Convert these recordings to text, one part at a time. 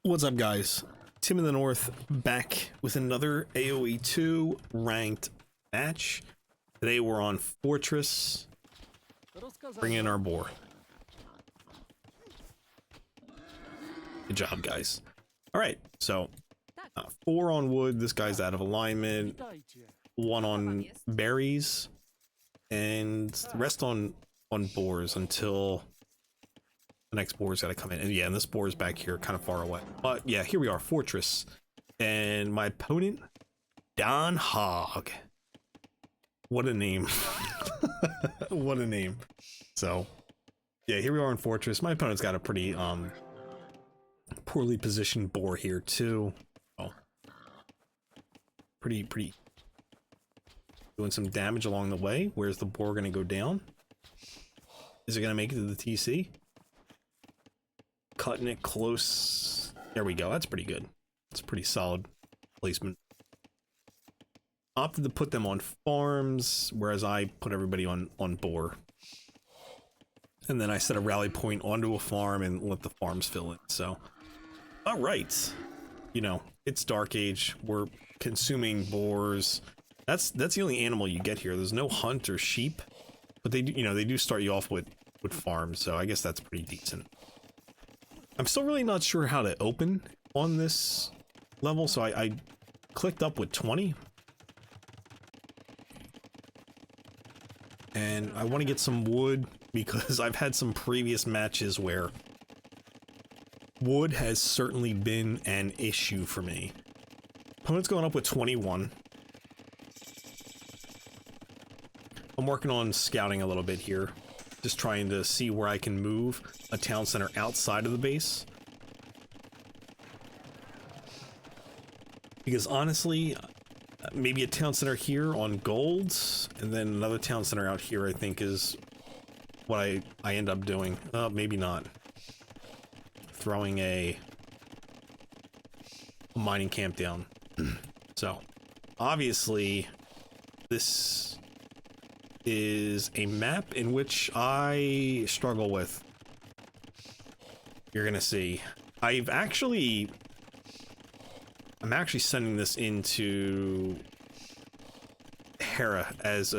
What's up, guys? Tim in the North back with another AoE2 ranked match. Today we're on Fortress. Bring in our boar. Good job, guys. Alright, so 4 on wood. This guy's out of alignment. 1 on berries. And the rest on boars until the next boar's got to come in. And yeah, and this boar's back here kind of far away. But yeah, here we are, Fortress. And my opponent, Don Hog. What a name. What a name. So yeah, here we are in Fortress. My opponent's got a pretty poorly positioned boar here too. Oh, pretty doing some damage along the way. Where's the boar gonna go down? Is it gonna make it to the TC? Cutting it close. There we go. That's pretty good. It's pretty solid placement. Opted to put them on farms, whereas I put everybody on boar. And then I set a rally point onto a farm and let the farms fill in. So, all right. You know, it's Dark Age. We're consuming boars. That's the only animal you get here. There's no hunt or sheep, but they do, you know, they do start you off with farms. So I guess that's pretty decent. I'm still really not sure how to open on this level, so I clicked up with 20. And I want to get some wood because I've had some previous matches where wood has certainly been an issue for me. Opponent's going up with 21. I'm working on scouting a little bit here. Just trying to see where I can move a town center outside of the base. Because honestly, maybe a town center here on golds, and then another town center out here, I think, is what I end up doing. Maybe not. Throwing a mining camp down. So, obviously, this is a map in which I struggle with. You're gonna see. I'm actually sending this into Hera as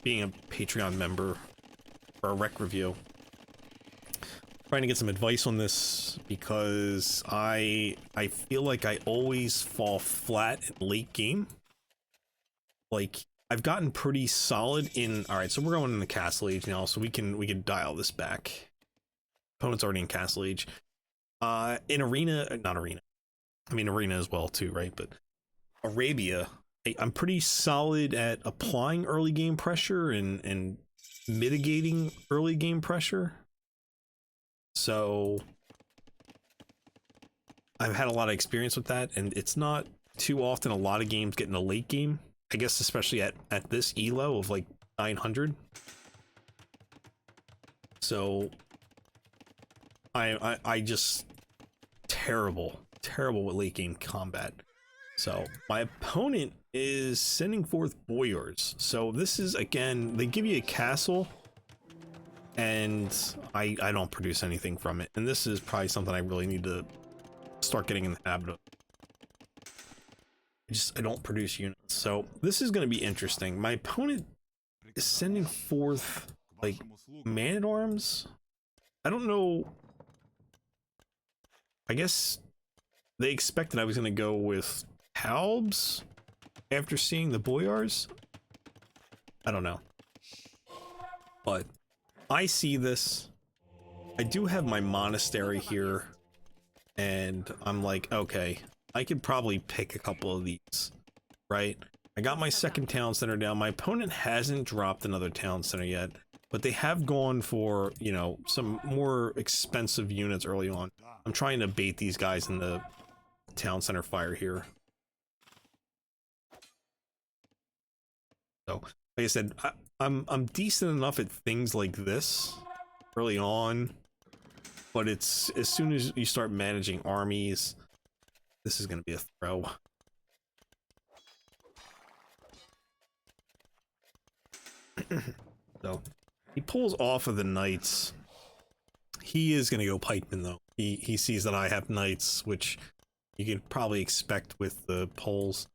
being a Patreon member for a rec review. Trying to get some advice on this because I feel like I always fall flat in late game. Like, I've gotten pretty solid in. All right, so we're going in the Castle Age now, so we can dial this back. Opponent's already in Castle Age. In Arena, not Arena. I mean Arena as well too, right? But Arabia, I'm pretty solid at applying early game pressure and mitigating early game pressure. So I've had a lot of experience with that, and it's not too often a lot of games get in a late game. I guess especially at this elo of like 900. So I just terrible with late game combat. So my opponent is sending forth boyars. So this is, again, they give you a castle and I don't produce anything from it. And this is probably something I really need to start getting in the habit of. I don't produce units. So this is going to be interesting. My opponent is sending forth like man-at-arms. I don't know. I guess they expected I was going to go with halbs after seeing the boyars. I don't know. But I see this. I do have my monastery here. And I'm like, okay, I could probably pick a couple of these, right? I got my second town center down. My opponent hasn't dropped another town center yet, but they have gone for, you know, some more expensive units early on. I'm trying to bait these guys in the town center fire here. So, like I said, I'm decent enough at things like this early on, but it's as soon as you start managing armies, this is going to be a throw. So he pulls off of the knights. He is going to go pikeman though. he sees that I have knights, which you can probably expect with the poles.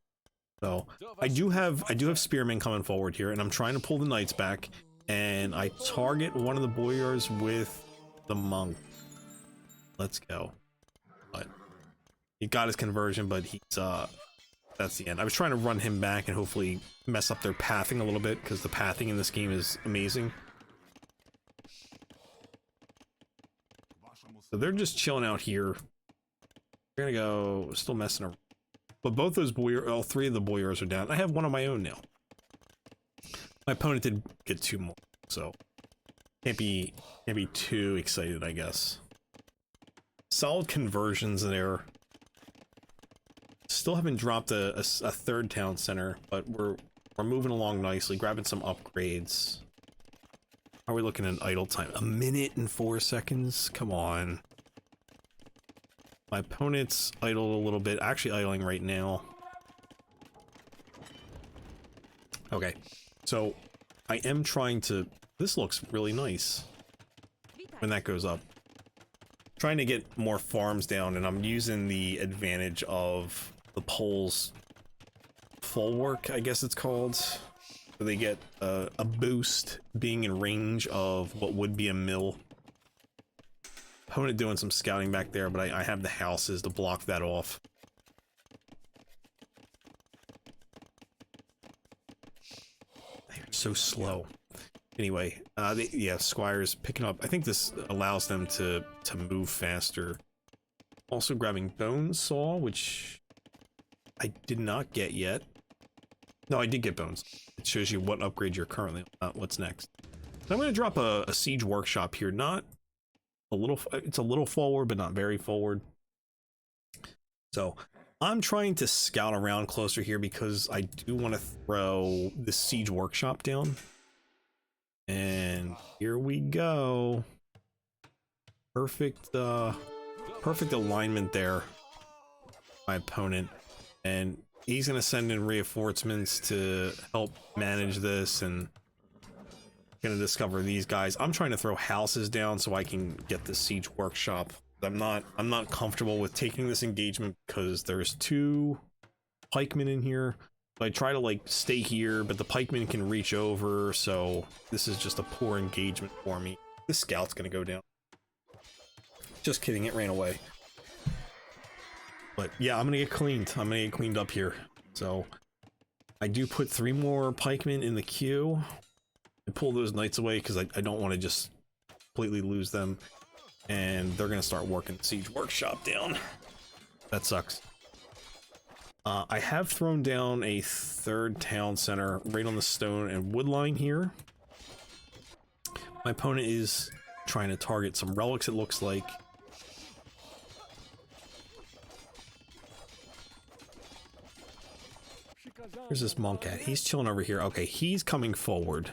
So I do have spearmen coming forward here, and I'm trying to pull the knights back, and I target one of the boyars with the monk. Let's go. But he got his conversion, but he's that's the end. I was trying to run him back and hopefully mess up their pathing a little bit, because the pathing in this game is amazing. So they're just chilling out here. We're gonna go, still messing around. But both those all three of the boyars are down. I have one of my own now. My opponent did get two more, so can't be too excited, I guess. Solid conversions there. Still haven't dropped a third town center, but we're moving along nicely, grabbing some upgrades. How are we looking at idle time? 1 minute and 4 seconds? Come on. My opponent's idled a little bit, actually idling right now. Okay, so I am trying to, this looks really nice when that goes up. Trying to get more farms down, and I'm using the advantage of the poles full work, I guess it's called. So they get a boost being in range of what would be a mill. Opponent doing some scouting back there, but I have the houses to block that off. They're so slow. Anyway, yeah, Squire's picking up. I think this allows them to move faster. Also grabbing Bone Saw, which I did not get yet. No, I did get Bones. It shows you what upgrade you're currently on, what's next. So I'm going to drop a Siege Workshop here. Not a little, it's a little forward, but not very forward. So I'm trying to scout around closer here because I do want to throw the Siege Workshop down. And here we go. Perfect, perfect alignment there. My opponent. And he's going to send in reinforcements to help manage this, and going to discover these guys. I'm trying to throw houses down so I can get the Siege Workshop. I'm not comfortable with taking this engagement because there's 2 pikemen in here. So I try to like stay here, but the pikemen can reach over, so this is just a poor engagement for me. This scout's going to go down. Just kidding, it ran away. But yeah, I'm gonna get cleaned. I'm gonna get cleaned up here. So I do put 3 more pikemen in the queue and pull those knights away because I don't want to just completely lose them. And they're gonna start working Siege Workshop down. That sucks. I have thrown down a 3rd town center right on the stone and wood line here. My opponent is trying to target some relics, it looks like. Where's this monk at? He's chilling over here. Okay, he's coming forward.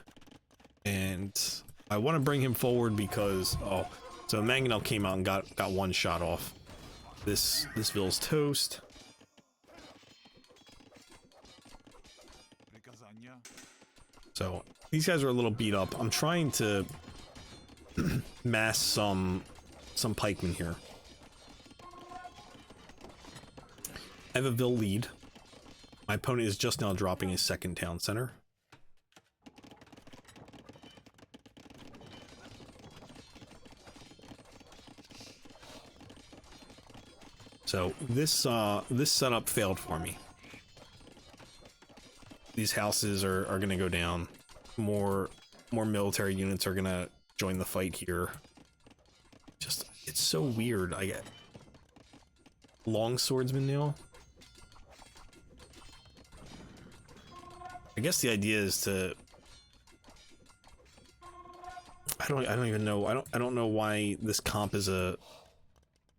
And I want to bring him forward because, oh, so Mangonel came out and got 1 shot off. This Ville's toast. So these guys are a little beat up. I'm trying to mass some pikemen here. I have a Ville lead. My opponent is just now dropping his 2nd town center. So this setup failed for me. These houses are going to go down. More military units are going to join the fight here. Just, it's so weird. I get long swordsman now. I guess the idea is to, I don't even know. I don't know why this comp is a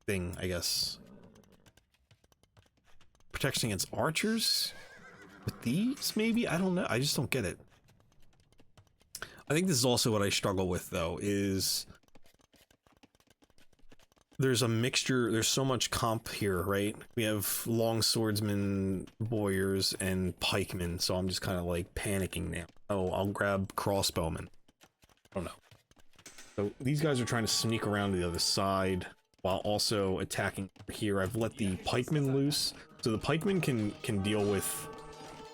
thing, I guess. Protection against archers? With these, maybe? I don't know. I just don't get it. I think this is also what I struggle with, though, is there's a mixture, there's so much comp here, right? We have long swordsmen, boyars, and pikemen, so I'm just kind of like panicking now. Oh, I'll grab crossbowmen. I don't know. So these guys are trying to sneak around to the other side. while also attacking here. I've let the pikemen loose, so the pikemen can deal with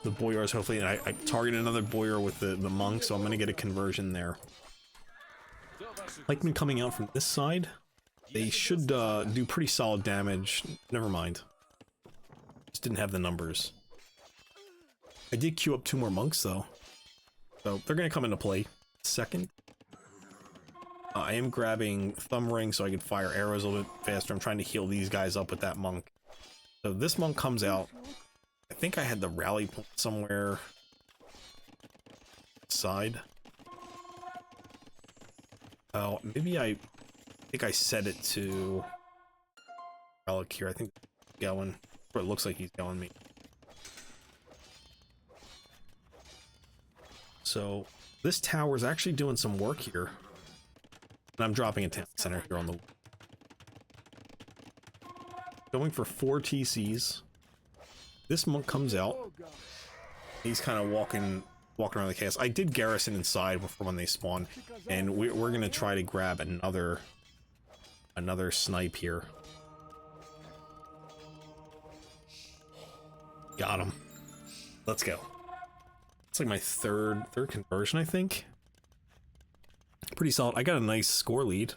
the boyars hopefully, and I target another boyar with the monk, so I'm gonna get a conversion there. Pikemen coming out from this side, they should do pretty solid damage. Never mind, just didn't have the numbers. I did queue up 2 more monks though, so they're gonna come into play. Second, I am grabbing thumb ring so I can fire arrows a little bit faster. I'm trying to heal these guys up with that monk. So this monk comes out. I think I had the rally point somewhere side. Oh, maybe I think I set it to relic here. I think going, or it looks like he's going me. So this tower is actually doing some work here. And I'm dropping a town center here on the... Going for 4 TCs. This monk comes out. He's kind of walking around the chaos. I did garrison inside before when they spawn, and we're gonna try to grab another snipe here. Got him. Let's go. It's like my third conversion, I think. Pretty solid. I got a nice score lead.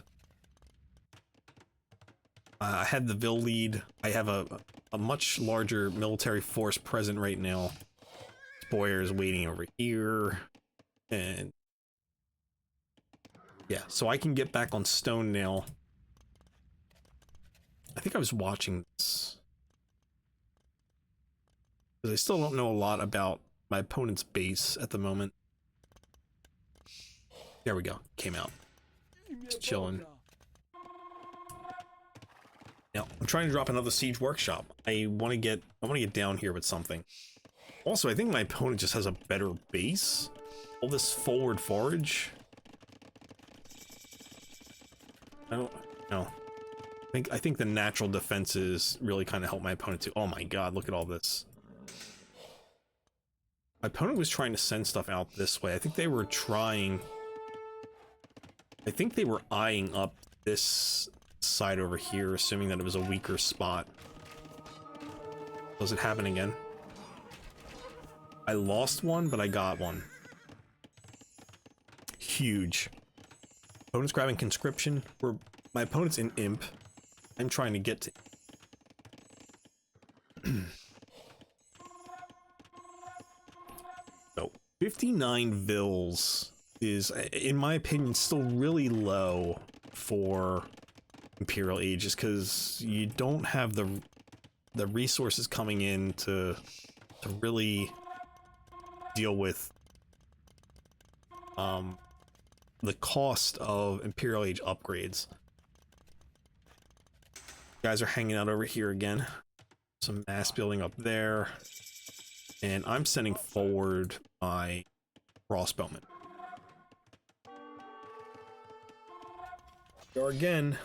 I had the Vil lead. I have a much larger military force present right now. Boyar is waiting over here. And yeah, so I can get back on stone now. I think I was watching this, because I still don't know a lot about my opponent's base at the moment. There we go. Came out. Just chilling. Now, I'm trying to drop another siege workshop. I want to get down here with something. Also, I think my opponent just has a better base. All this forward forage. I don't know. I think the natural defenses really kind of help my opponent too. Oh my god, look at all this. My opponent was trying to send stuff out this way. I think they were eyeing up this side over here, assuming that it was a weaker spot. Does it happen again? I lost one, but I got one. Huge. Opponent's grabbing conscription. My opponent's in imp. I'm trying to get to... So, 59 Vils is, in my opinion, still really low for Imperial Ages, because you don't have the resources coming in to really deal with the cost of Imperial Age upgrades. Guys are hanging out over here again. Some mass building up there. And I'm sending forward my crossbowmen. Go again.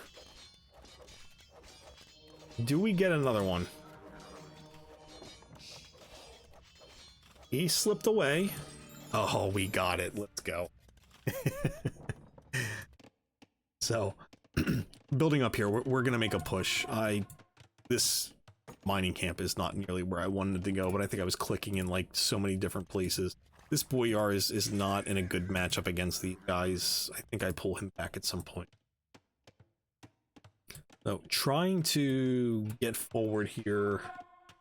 Do we get another one? He slipped away. Oh, we got it. Let's go. So, building up here, we're gonna make a push. This mining camp is not nearly where I wanted to go, but I think I was clicking in like so many different places. This boyar is not in a good matchup against these guys. I think I pull him back at some point. So, trying to get forward here.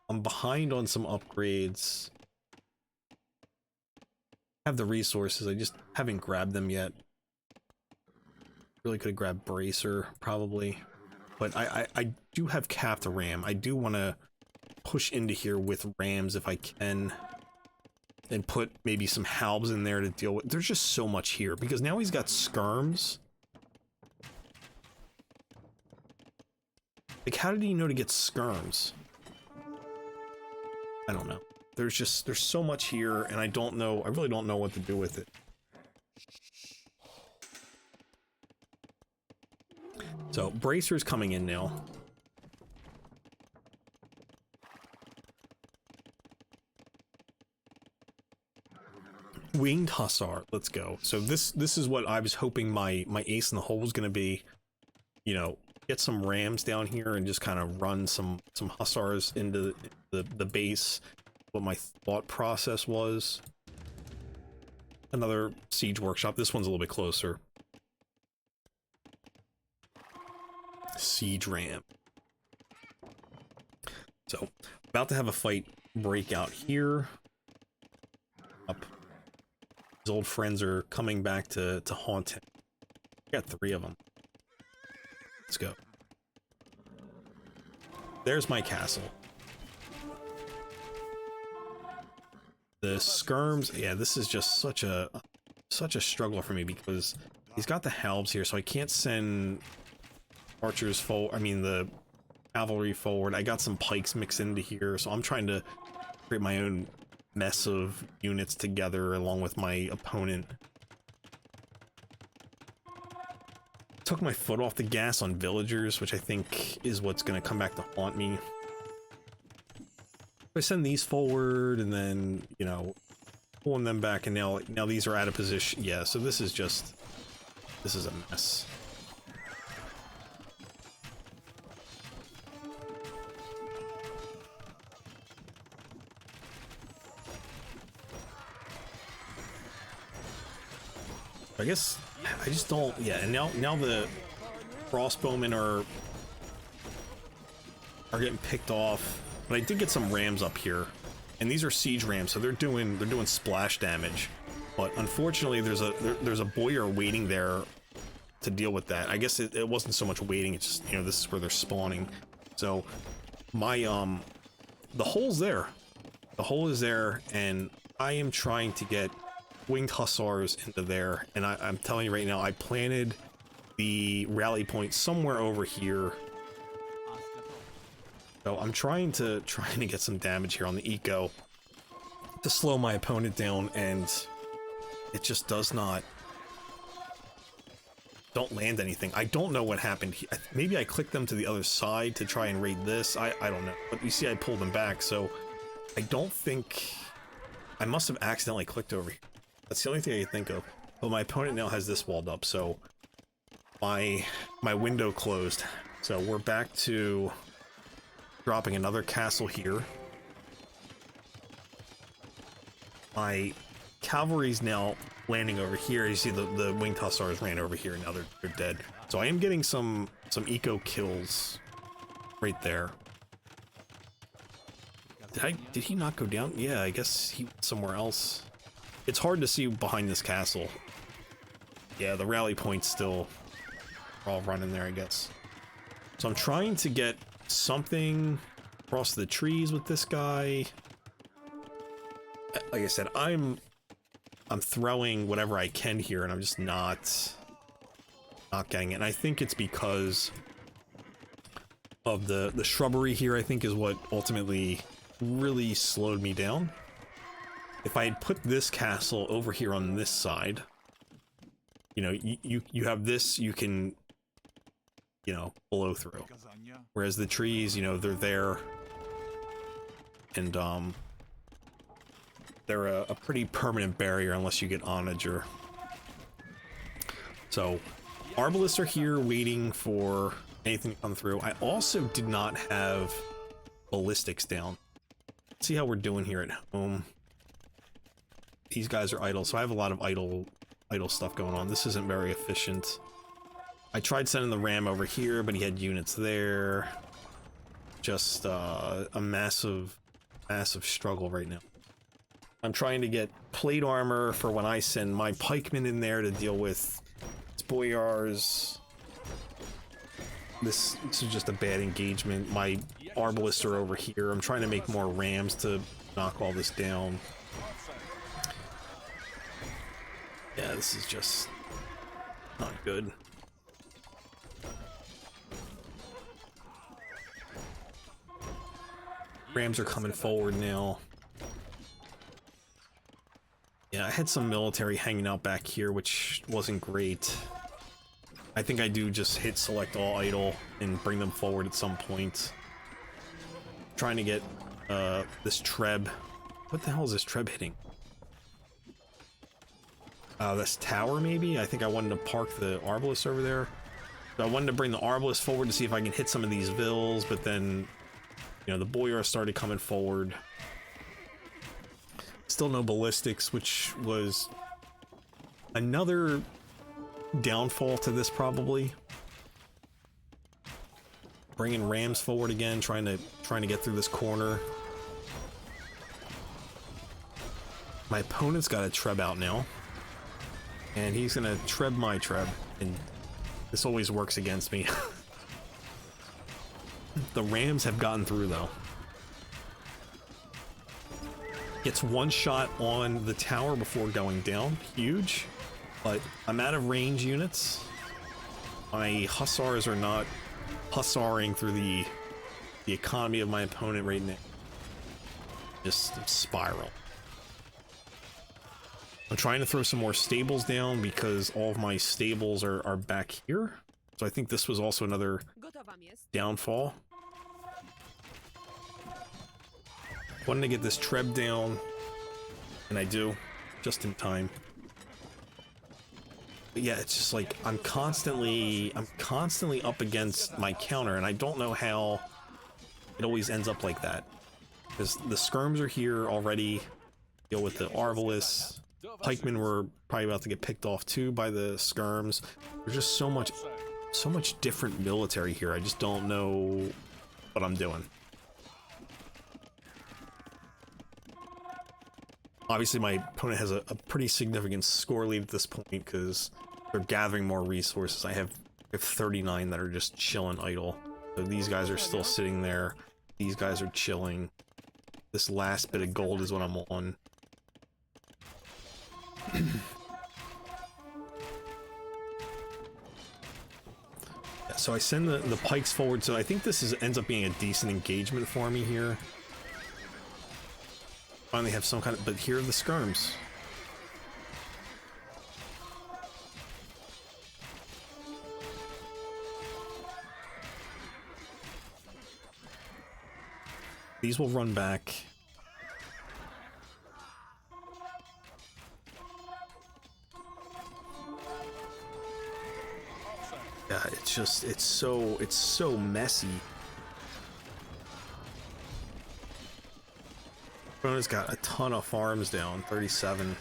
I'm behind on some upgrades. Have the resources, I just haven't grabbed them yet. Really could have grabbed Bracer, probably. But I do have capped ram. I do want to push into here with rams if I can. And put maybe some halbs in there to deal with. There's just so much here, because now he's got skirms. Like, how did he know to get skirms? I don't know. There's so much here, and I really don't know what to do with it. So, Bracer's coming in now. Winged Hussar, let's go. So this is what I was hoping my ace in the hole was going to be. You know, get some rams down here and just kind of run some hussars into the base. What my thought process was. Another siege workshop. This one's a little bit closer. Siege ram. So, about to have a fight break out here. Up. His old friends are coming back to haunt him. Got 3 of them. Let's go. There's my castle. The skirms, yeah, this is just such a struggle for me because he's got the halbs here, so I can't send archers forward. I mean, the cavalry forward. I got some pikes mixed into here, so I'm trying to create my own mess of units together along with my opponent. Took my foot off the gas on villagers, which I think is what's going to come back to haunt me. I send these forward and then, you know, pulling them back, and now these are out of position. Yeah, so this is a mess. I guess I just don't. Yeah, and now the crossbowmen are getting picked off. But I did get some rams up here, and these are siege rams, so they're doing splash damage. But unfortunately, there's a boyar waiting there to deal with that. I guess it wasn't so much waiting; it's just, you know, this is where they're spawning. So my the hole's there, the hole is there, and I am trying to get winged hussars into there. And I'm telling you right now, I planted the rally point somewhere over here. So I'm trying to get some damage here on the eco to slow my opponent down, and it just don't land anything. I don't know what happened. Maybe I clicked them to the other side to try and raid this. I don't know. But you see, I pulled them back, so I don't think I must have accidentally clicked over here. That's the only thing I can think of. But my opponent now has this walled up, so my window closed. So we're back to dropping another castle here. My cavalry's now landing over here. You see the winged hussars ran over here. Now they're dead. So I am getting some eco kills right there. Did he not go down? Yeah, I guess he went somewhere else. It's hard to see behind this castle. Yeah, the rally point's still all running there, I guess. So I'm trying to get something across the trees with this guy. Like I said, I'm throwing whatever I can here, and I'm just not getting it. And I think it's because of the shrubbery here, I think, is what ultimately really slowed me down. If I had put this castle over here on this side, you know, you have this, you can, you know, blow through. Whereas the trees, you know, they're there, and they're a pretty permanent barrier unless you get onager. So arbalists are here waiting for anything to come through. I also did not have ballistics down. Let's see how we're doing here at home. These guys are idle, so I have a lot of idle stuff going on. This isn't very efficient. I tried sending the ram over here, but he had units there. Just a massive struggle right now. I'm trying to get plate armor for when I send my pikemen in there to deal with boyars. This is just a bad engagement. My arbalists are over here. I'm trying to make more rams to knock all this down. Yeah, this is just not good. Rams are coming forward now. Yeah, I had some military hanging out back here, which wasn't great. I think I do just hit select all idle and bring them forward at some point. Trying to get this Treb. What the hell is this Treb hitting? This tower, maybe? I think I wanted to park the Arbalest over there. So I wanted to bring the Arbalest forward to see if I can hit some of these vills, but then, you know, the Boyar started coming forward. Still no ballistics, which was another downfall to this, probably. Bringing rams forward again, trying to get through this corner. My opponent's got a Treb out now, and he's gonna Treb my Treb, and this always works against me. The rams have gotten through though. Gets one shot on the tower before going down, huge. But I'm out of range units. My hussars are not hussaring through the economy of my opponent right now. Just spiral. I'm trying to throw some more stables down because all of my stables are back here. So I think this was also another downfall. Wanted to get this Treb down, and I do, just in time. But yeah, it's just like I'm constantly up against my counter, and I don't know how it always ends up like that. Because the skirms are here already. Deal with the Arbalest. Pikemen were probably about to get picked off too by the skirms. There's just so much different military here. I just don't know what I'm doing. Obviously, my opponent has a pretty significant score lead at this point because they're gathering more resources. I have 39 that are just chilling idle. So these guys are still sitting there. These guys are chilling. This last bit of gold is what I'm on. Yeah, so I send the pikes forward. So I think this ends up being a decent engagement for me here. Finally have some kind of, but here are the skirms. These will run back. Yeah, it's just, it's so messy. Opponent's got a ton of farms down, 37.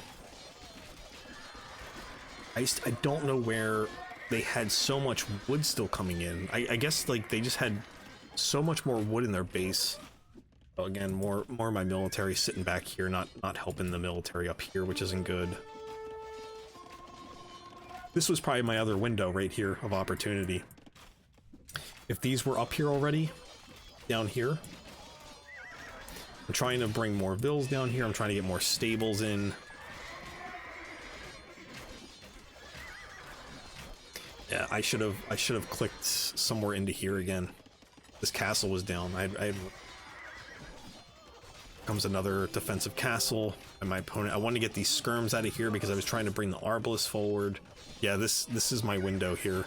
I don't know where they had so much wood still coming in. I guess like they just had so much more wood in their base. So again, more of my military sitting back here, not helping the military up here, which isn't good. This was probably my other window right here of opportunity. If these were up here already, down here, I'm trying to bring more vills down here. I'm trying to get more stables in. Yeah, I should have clicked somewhere into here again. This castle was down. Comes another defensive castle, and my opponent. I wanted to get these skirms out of here because I was trying to bring the Arbalest forward. Yeah, this is my window here.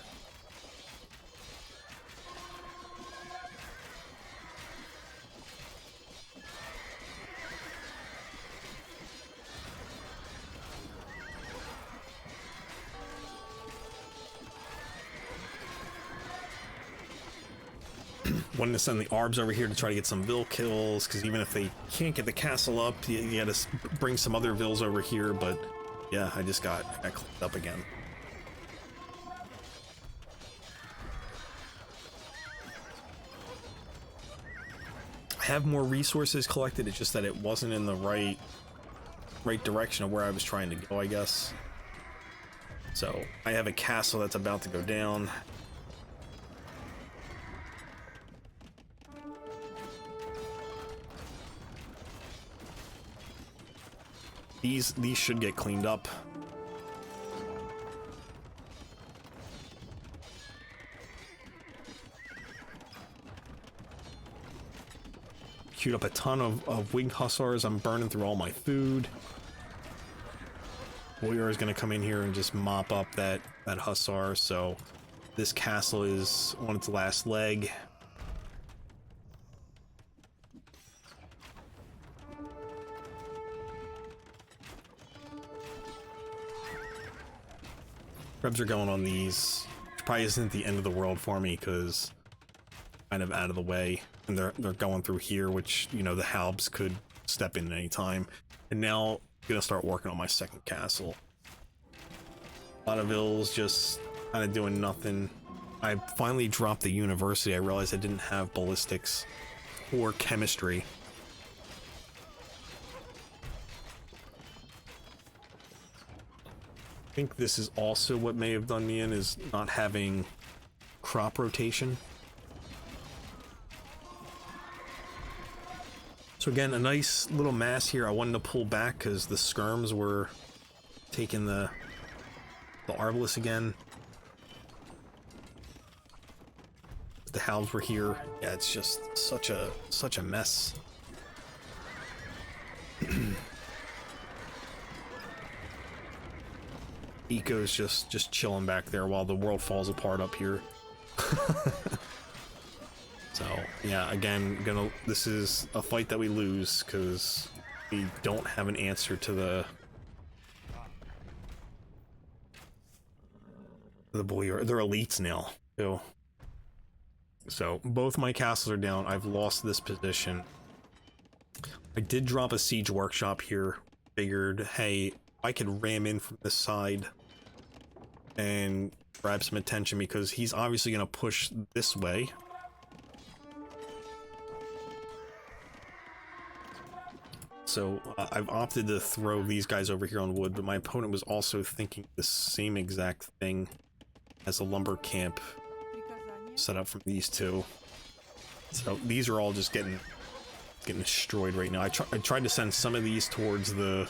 Wanted to send the Arbs over here to try to get some Vill kills, because even if they can't get the castle up, you gotta bring some other Vills over here, but yeah, I got clicked up again. I have more resources collected, it's just that it wasn't in the right direction of where I was trying to go, I guess. So, I have a castle that's about to go down. These should get cleaned up. Queued up a ton of winged hussars. I'm burning through all my food. Warrior is going to come in here and just mop up that hussar. So this castle is on its last leg. Rebs are going on these. which probably isn't the end of the world for me because kind of out of the way, and they're going through here, which, you know, the Halbs could step in at any time. And now I'm gonna start working on my second castle. A lot of ills just kind of doing nothing. I finally dropped the university. I realized I didn't have ballistics or chemistry. I think this is also what may have done me in, is not having crop rotation. So again, a nice little mass here. I wanted to pull back because the skirms were taking the Arbalest again. The Halbs were here. Yeah, it's just such a mess. Eco's just chilling back there while the world falls apart up here. So yeah, again, this is a fight that we lose because we don't have an answer to the bully, or they're elites now too. So both my castles are down. I've lost this position. I did drop a siege workshop here. Figured, hey, I could ram in from this side and grab some attention because he's obviously going to push this way. So I've opted to throw these guys over here on wood, but my opponent was also thinking the same exact thing as a lumber camp set up from these two. So these are all just getting destroyed right now. I tried to send some of these towards the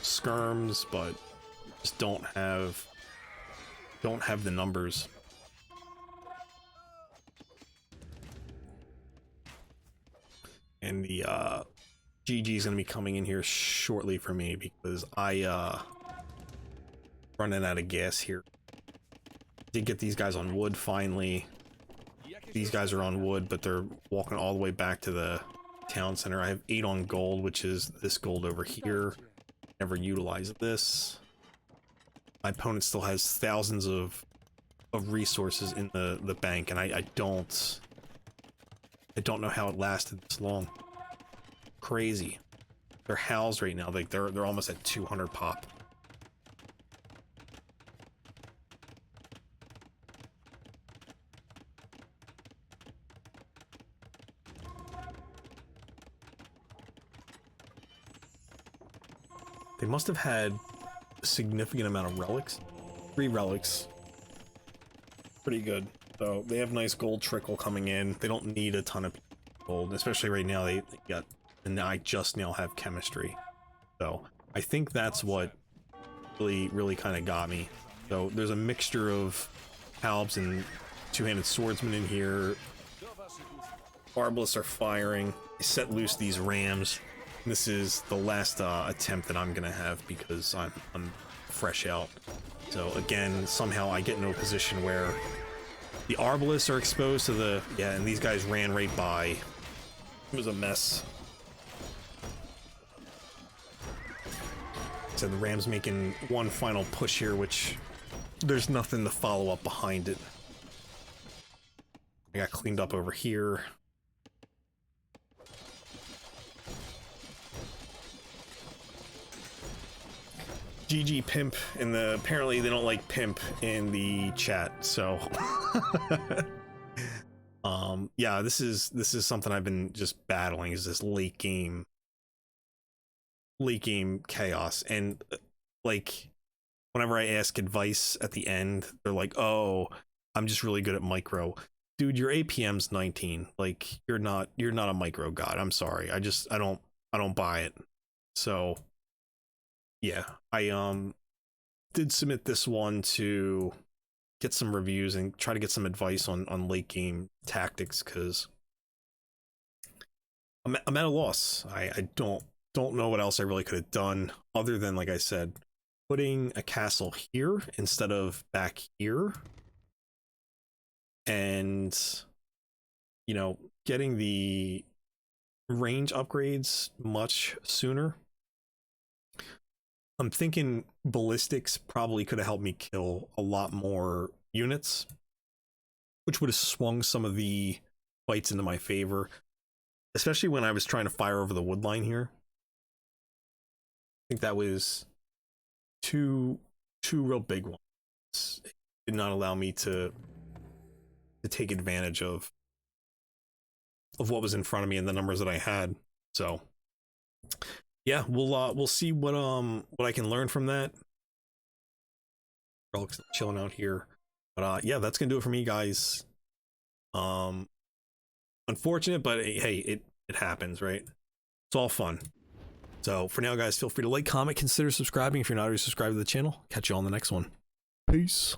skirms, but just don't have the numbers. And the GG is going to be coming in here shortly for me because I running out of gas here. Did get these guys on wood finally. These guys are on wood, but they're walking all the way back to the town center. I have 8 on gold, which is this gold over here. Never utilized this. My opponent still has thousands of resources in the bank, and I don't know how it lasted this long. Crazy. They're housed right now. Like they're almost at 200 pop. They must have had a significant amount of relics. 3 relics. Pretty good. So they have nice gold trickle coming in. They don't need a ton of gold, especially right now. They got, and I just now have chemistry. So I think that's what really kind of got me. So there's a mixture of Halbs and two-handed swordsmen in here. Arbalists are firing. I set loose these rams. This is the last attempt that I'm gonna have because I'm fresh out. So again, somehow I get into a position where the Arbalists are exposed to the... Yeah, and these guys ran right by. It was a mess. So the Rams making one final push here, which there's nothing to follow up behind it. I got cleaned up over here. GG pimp in the... Apparently they don't like pimp in the chat, so... yeah, this is something I've been just battling, is this late game chaos. And like, whenever I ask advice at the end, they're like, oh, I'm just really good at micro. Dude, your APM's 19. Like, you're not a micro god. I'm sorry. I don't buy it. So yeah, I did submit this one to get some reviews and try to get some advice on late game tactics, because I'm at a loss. I don't know what else I really could have done other than, like I said, putting a castle here instead of back here, and, you know, getting the range upgrades much sooner. I'm thinking ballistics probably could have helped me kill a lot more units, which would have swung some of the fights into my favor, especially when I was trying to fire over the wood line here. I think that was two real big ones. It did not allow me to take advantage of what was in front of me and the numbers that I had. So yeah, we'll see what I can learn from that. Relics chilling out here, but yeah, that's gonna do it for me, guys. Unfortunate, but hey, it happens, right? It's all fun. So for now, guys, feel free to like, comment, consider subscribing if you're not already subscribed to the channel. Catch you on the next one. Peace.